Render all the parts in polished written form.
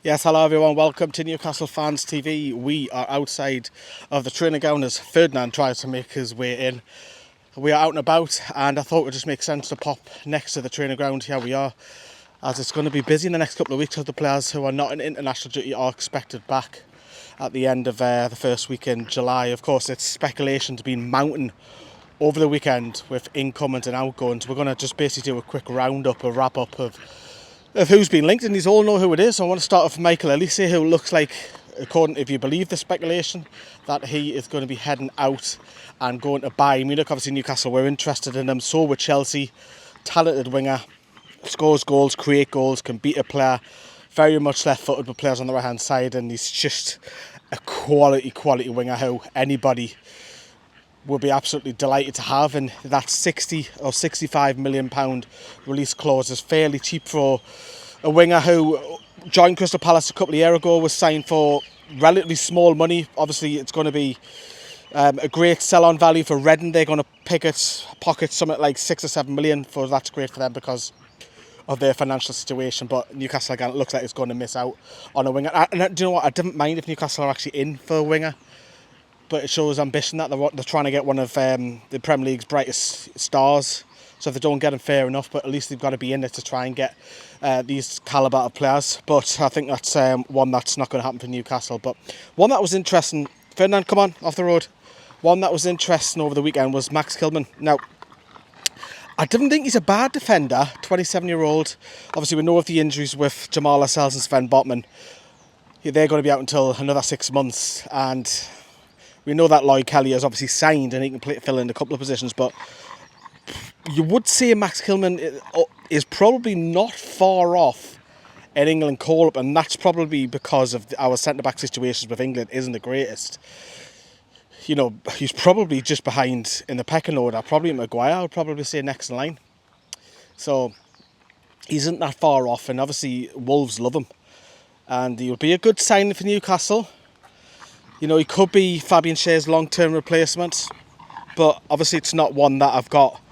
Yes, hello everyone, welcome to Newcastle Fans TV. We are outside of the training ground as Ferdinand tries to make his way in. We are out and about, and I thought it would just make sense to pop next to the training ground. Here we are, as it's going to be busy in the next couple of weeks, as the players who are not in international duty are expected back at the end of the first week in July. Of course, it's speculation's been mounting over the weekend with incomings and outgoings. We're going to just basically do a quick roundup, a wrap-up of who's been linked, and you all know who it is. So I want to start off with Michael Olise, who looks like, according, if you believe the speculation, that he is going to be heading out and going to Bayern Munich. Obviously Newcastle were interested in him, so were Chelsea. Talented winger, scores goals, create goals, can beat a player, very much left-footed with players on the right-hand side, and he's just a quality winger who anybody would be absolutely delighted to have. And that 60 or 65 million pound release clause is fairly cheap for a winger who joined Crystal Palace a couple of years ago, was signed for relatively small money. Obviously it's going to be a great sell-on value for Reading. They're going to pocket something like 6 or 7 million for that's great for them because of their financial situation. But Newcastle, again, it looks like it's going to miss out on a winger. And do you know what, I didn't mind if Newcastle are actually in for a winger, but it shows ambition that they're trying to get one of the Premier League's brightest stars. So if they don't get him, fair enough, but at least they've got to be in it to try and get these calibre of players. But I think that's one that's not going to happen for Newcastle. But one that was interesting, Ferdinand, come on, off the road. One that was interesting over the weekend was Max Kilman. Now, I didn't think he's a bad defender, 27-year-old. Obviously, we know of the injuries with Jamal Lascelles and Sven Botman. They're going to be out until another 6 months, and we know that Lloyd Kelly has obviously signed and he can fill in a couple of positions, but you would say Max Kilman is probably not far off an England call-up, and that's probably because of our centre-back situations with England isn't the greatest. You know, he's probably just behind in the pecking order. Probably Maguire, I would probably say next in line. So he isn't that far off, and obviously Wolves love him. And he'll be a good signing for Newcastle. You know, he could be Fabian Schär's long-term replacement, but obviously it's not one that I've got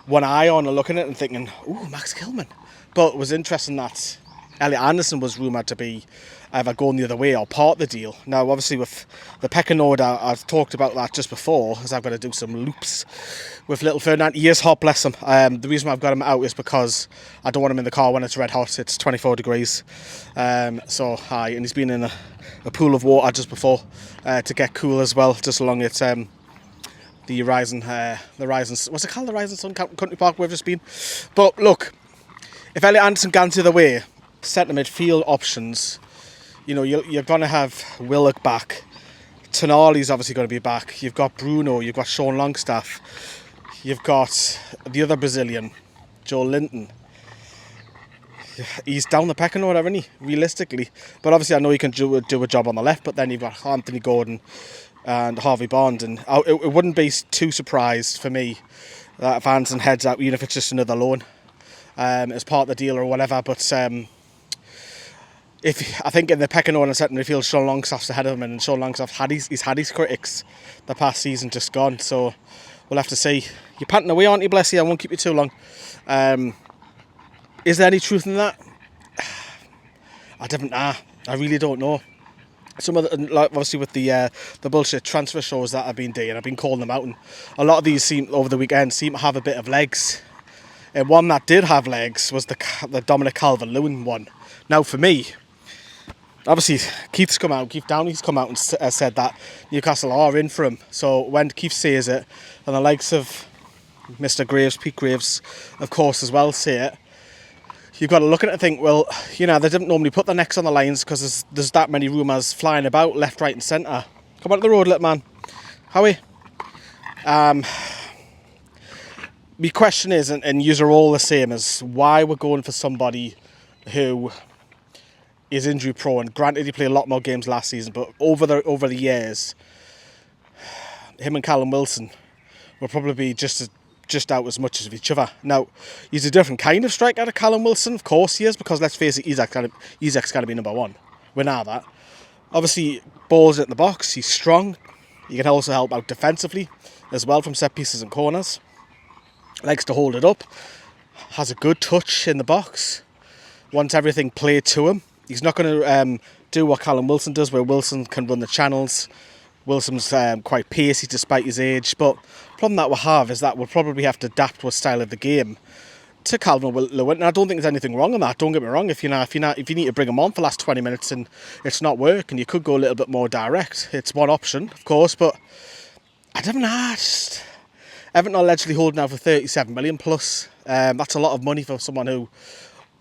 one eye on and looking at it and thinking, ooh, Max Kilman. But it was interesting that Elliot Anderson was rumoured to be either going the other way or part of the deal. Now, obviously with the pecking order, I've talked about that just before, as I've got to do some loops with little Ferdinand. He is hot, bless him. The reason I've got him out is because I don't want him in the car when it's red hot. It's 24 degrees. And he's been in a pool of water just before to get cool as well, just along it. The Rising, what's it called? The Rising Sun Country Park we've just been. But look, if Elliot Anderson gets the other way, centre midfield options, you know, you're going to have Willock back. Tonali's obviously going to be back. You've got Bruno, you've got Sean Longstaff, you've got the other Brazilian, Joe Linton. He's down the pecking order, isn't he, realistically? But obviously I know he can do a job on the left, but then you've got Anthony Gordon and Harvey Barnes, and it wouldn't be too surprised for me that if Anderson heads out, even if it's just another loan as part of the deal or whatever. But I think in the pecking order and setting midfield, Sean Longstaff's ahead of him, and Sean Longstaff he's had his critics the past season just gone, so we'll have to see. You're panting away, aren't you, bless you? I won't keep you too long. Is there any truth in that? I really don't know. Some of the, like obviously with the bullshit transfer shows that I've been doing, I've been calling them out, and a lot of these over the weekend seem to have a bit of legs. And one that did have legs was the Dominic Calvert-Lewin one. Now for me, obviously Keith Downey's come out and said that Newcastle are in for him. So when Keith says it, and the likes of Mr. Graves, Pete Graves, of course, as well say it, you've got to look at it and think, well, you know, they didn't normally put their necks on the lines because there's that many rumours flying about left, right and centre. Come on to the road, little man. Howie. My question is, and yous are all the same, is why we're going for somebody who is injury prone. Granted, he played a lot more games last season, but over the years, him and Callum Wilson will probably be just out as much as each other. Now, he's a different kind of striker to Callum Wilson, of course he is, because let's face it, Isak's got to be number one. We know that. Obviously, balls in the box, he's strong. He can also help out defensively as well from set pieces and corners. Likes to hold it up. Has a good touch in the box. Wants everything played to him. He's not going to do what Callum Wilson does, where Wilson can run the channels. Wilson's quite pacey despite his age, but the problem that we'll have is that we'll probably have to adapt our style of the game to Callum Wilson. And I don't think there's anything wrong on that. Don't get me wrong. If you need to bring him on for the last 20 minutes and it's not working, you could go a little bit more direct. It's one option, of course, but I don't know. Everton are allegedly holding out for 37 million plus. That's a lot of money for someone who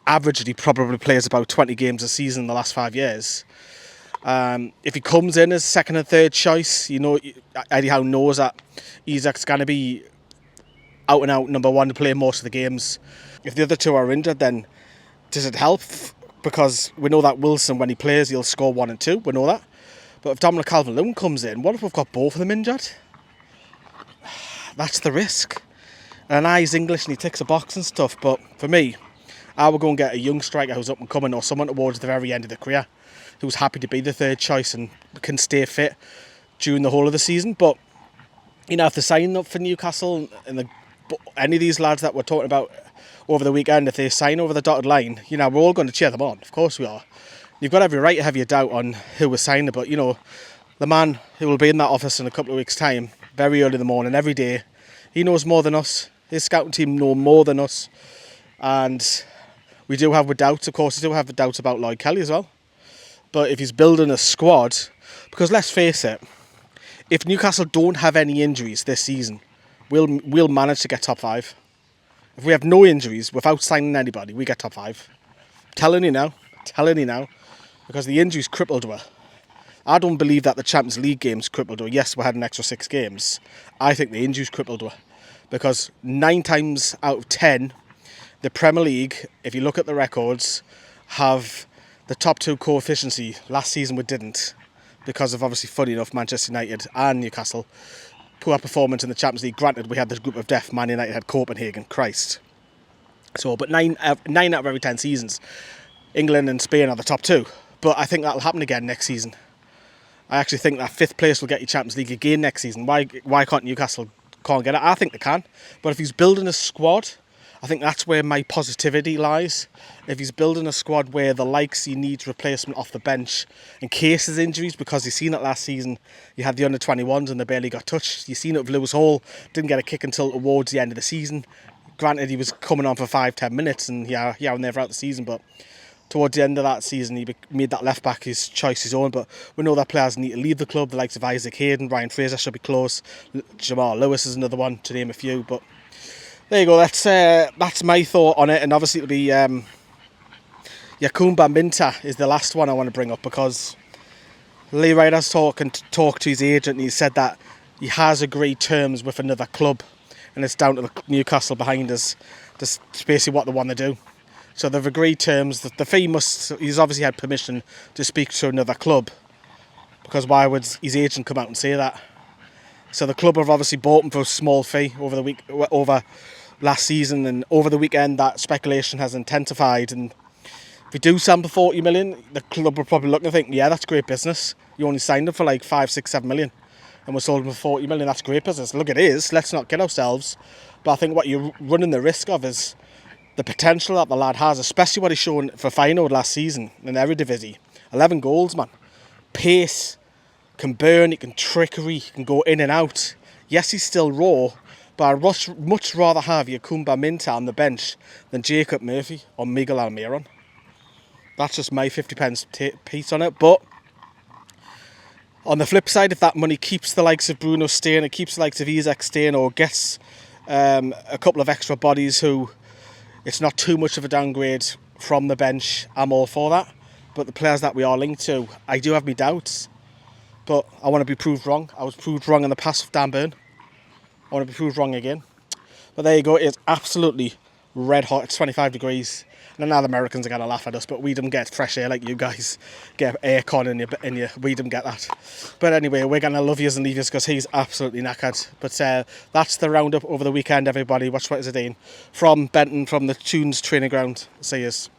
averagely probably plays about 20 games a season in the last 5 years. If he comes in as second and third choice, Eddie Howe knows that Isak's going to be out and out number one to play most of the games. If the other two are injured, then does it help? Because we know that Wilson, when he plays, he'll score 1 and 2. We know that. But if Dominic Calvert-Lewin comes in, what if we've got both of them injured? That's the risk. And I know he's English and he ticks a box and stuff, but for me, I would go and get a young striker who's up and coming, or someone towards the very end of their career who's happy to be the third choice and can stay fit during the whole of the season. But if they're signing up for Newcastle and any of these lads that we're talking about over the weekend, if they sign over the dotted line, we're all going to cheer them on. Of course we are. You've got every right to have your doubt on who we're signing, but the man who will be in that office in a couple of weeks' time, very early in the morning, every day, he knows more than us. His scouting team know more than us. And we do have doubts, of course. We do have doubts about Lloyd Kelly as well. But if he's building a squad, because let's face it, if Newcastle don't have any injuries this season, we'll manage to get top 5. If we have no injuries without signing anybody, we get top 5. Telling you now, because the injuries crippled her. I don't believe that the Champions League games crippled her. Yes, we had an extra 6 games. I think the injuries crippled her. Because 9 times out of 10, the Premier League, if you look at the records, have the top 2 coefficiency. Last season we didn't, because of, obviously, funny enough, Manchester United and Newcastle. Poor performance in the Champions League. Granted, we had this group of death. Man United had Copenhagen. Christ. So, but 9 out of every 10 seasons, England and Spain are the top 2. But I think that'll happen again next season. I actually think that 5th place will get you Champions League again next season. Why can't Newcastle can't get it? I think they can. But if he's building a squad, I think that's where my positivity lies. If he's building a squad where the likes he needs replacement off the bench in case of injuries, because you've seen it last season, you had the under-21s and they barely got touched. You've seen it with Lewis Hall, didn't get a kick until towards the end of the season. Granted, he was coming on for 5-10 minutes and here and there throughout the season, but towards the end of that season, he made that left-back his choice his own. But we know that players need to leave the club. The likes of Isaac Hayden, Ryan Fraser should be close. Jamal Lewis is another one, to name a few. But there you go. That's my thought on it. And obviously it'll be Yankuba Minteh is the last one I want to bring up, because Lee Wright has talked to his agent and he said that he has agreed terms with another club. And it's down to the Newcastle behind us. That's basically what they want to do. So they've agreed terms. The fee he's obviously had permission to speak to another club, because why would his agent come out and say that? So the club have obviously bought him for a small fee over last season, and over the weekend that speculation has intensified. And if we do sell him for 40 million, the club will probably look and think, yeah, that's great business. You only signed him for like 5, 6, 7 million, and we sold him for 40 million. That's great business. Look, it is. Let's not kid ourselves. But I think what you're running the risk of is the potential that the lad has, especially what he's shown for Feyenoord last season in Eredivisie. 11 goals, man. Pace, can burn, he can trickery, he can go in and out. Yes, he's still raw, but I'd much rather have Yankuba Minteh on the bench than Jacob Murphy or Miguel Almiron. That's just my 50 pence piece on it. But on the flip side, if that money keeps the likes of Bruno staying, it keeps the likes of Isak staying, or gets a couple of extra bodies who it's not too much of a downgrade from the bench, I'm all for that. But the players that we are linked to, I do have my doubts. But I want to be proved wrong. I was proved wrong in the past with Dan Burn. I want to be proved wrong again. But there you go. It's absolutely red hot. It's 25 degrees. And now the Americans are going to laugh at us, but we don't get fresh air like you guys get aircon in your. We don't get that. But anyway, we're going to love yous and leave yous because he's absolutely knackered. But that's the roundup over the weekend, everybody. Watch what is it in from Benton, from the Tunes training ground. See yous.